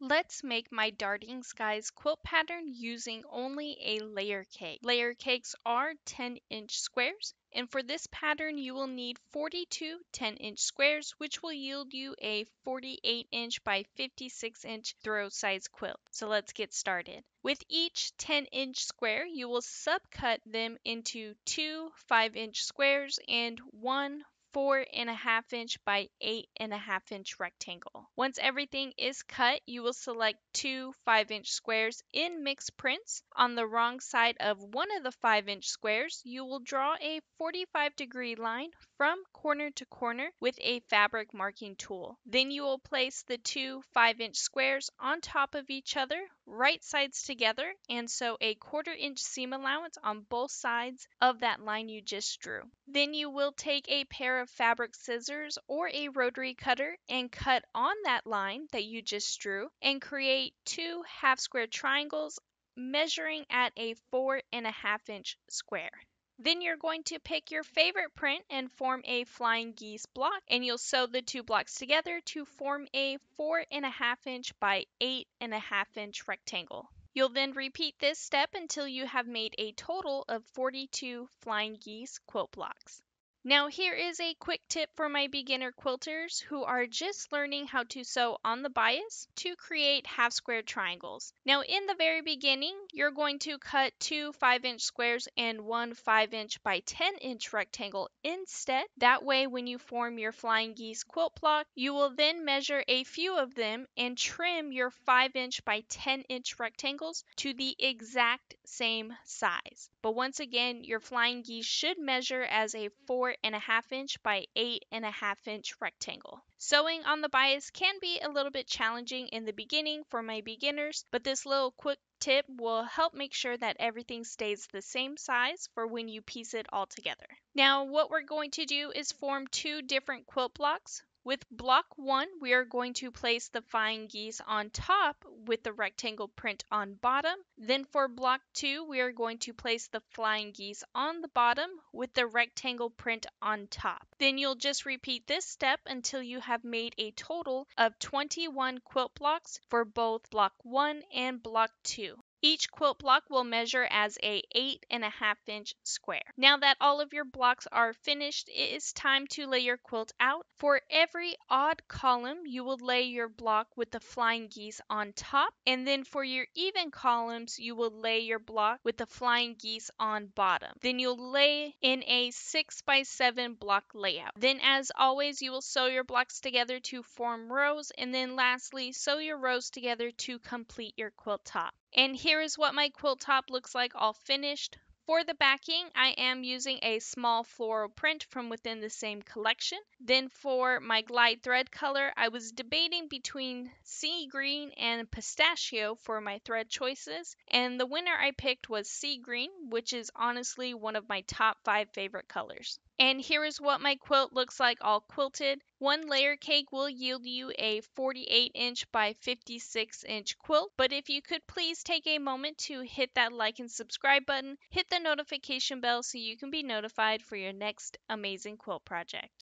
Let's make my Darting Skies quilt pattern using only a layer cake. Layer cakes are 10-inch squares, and for this pattern you will need 42 10-inch squares, which will yield you a 48-inch by 56-inch throw size quilt. So let's get started. With each 10-inch square, you will subcut them into two 5-inch squares and one 4.5-inch by 8.5-inch rectangle. Once everything is cut, you will select two 5-inch squares in mixed prints. On the wrong side of one of the 5-inch squares, you will draw a 45-degree line from corner to corner with a fabric marking tool. Then you will place the two 5-inch squares on top of each other, right sides together, and sew a 1/4-inch seam allowance on both sides of that line you just drew. Then you will take a pair of fabric scissors or a rotary cutter and cut on that line that you just drew and create two half-square triangles measuring at a 4.5-inch square. Then you're going to pick your favorite print and form a flying geese block, and you'll sew the two blocks together to form a 4.5-inch by 8.5-inch rectangle. You'll then repeat this step until you have made a total of 42 flying geese quilt blocks. Now here is a quick tip for my beginner quilters who are just learning how to sew on the bias to create half square triangles. Now in the very beginning, you're going to cut two 5-inch squares and one 5-inch by 10-inch rectangle instead. That way when you form your flying geese quilt block, you will then measure a few of them and trim your 5-inch by 10-inch rectangles to the exact same size. But once again, your flying geese should measure as a 4.5-inch by 8.5-inch rectangle. Sewing on the bias can be a little bit challenging in the beginning for my beginners, but this little quick tip will help make sure that everything stays the same size for when you piece it all together. Now what we're going to do is form two different quilt blocks. With block 1, we are going to place the flying geese on top with the rectangle print on bottom. Then for block 2, we are going to place the flying geese on the bottom with the rectangle print on top. Then you'll just repeat this step until you have made a total of 21 quilt blocks for both block 1 and block 2. Each quilt block will measure as a 8.5-inch square. Now that all of your blocks are finished, it is time to lay your quilt out. For every odd column, you will lay your block with the flying geese on top, and then for your even columns, you will lay your block with the flying geese on bottom. Then you'll lay in a 6x7 block layout. Then as always, you will sew your blocks together to form rows, and then lastly, sew your rows together to complete your quilt top. And here is what my quilt top looks like all finished. For the backing, I am using a small floral print from within the same collection. Then for my glide thread color, I was debating between sea green and pistachio for my thread choices, and the winner I picked was sea green, which is honestly one of my top 5 favorite colors. And here is what my quilt looks like all quilted. One layer cake will yield you a 48-inch by 56-inch quilt, but if you could please take a moment to hit that like and subscribe button, hit the notification bell so you can be notified for your next amazing quilt project.